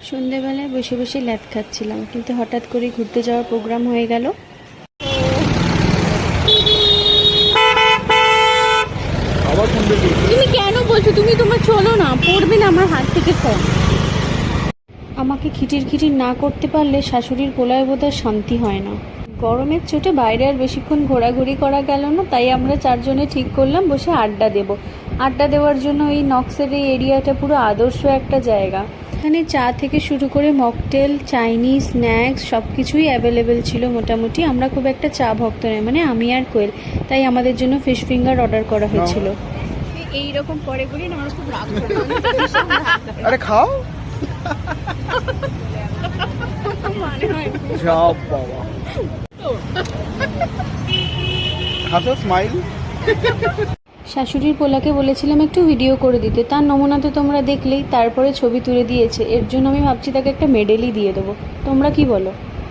সন্ধেবেলায় বসে বসে ল্যাদ খাচ্ছিলাম, কিন্তু হঠাৎ করে ঘুরতে যাওয়ার প্রোগ্রাম হয়ে গেল। তুমি কেন বলছো? তুমি তোমার চলো না, পড়বে না আমার হাত থেকে ফোন। আমাকে খিটির খিটির না করতে পারলে শাশুড়ির কোলায় বোধহয় শান্তি হয় না। গরমের চোটে বাইরে আর বেশিক্ষণ ঘোরাঘুরি করা গেল না, তাই আমরা চারজনে ঠিক করলাম বসে আড্ডা দেব। আড্ডা দেওয়ার জন্য এই নক্সের এই এরিয়াটা পুরো আদর্শ একটা জায়গা। এখানে চা থেকে শুরু করে মকটেল, চাইনিজ, স্ন্যাক্স সব কিছুই অ্যাভেলেবেল ছিল মোটামুটি। আমরা খুব একটা চা ভক্ত নয়, মানে আমি আর কোয়েল, তাই আমাদের জন্য ফিশ ফিঙ্গার অর্ডার করা হয়েছিল। এইরকম পরে বলি না, আমার খুব রাগ করে। আরে খাও। মানে হয় সব বাবা হাসো, স্মাইল। শাশুড়ির পোলাকে বলেছিলাম একটু ভিডিও করে দিতে, তার নমুনা তো তোমরা দেখলেই। তারপরে ছবি তুলে দিয়েছে, এর জন্য আমি ভাবছি তাকে একটা মেডেলই দিয়ে দেবো। তোমরা কি বলো?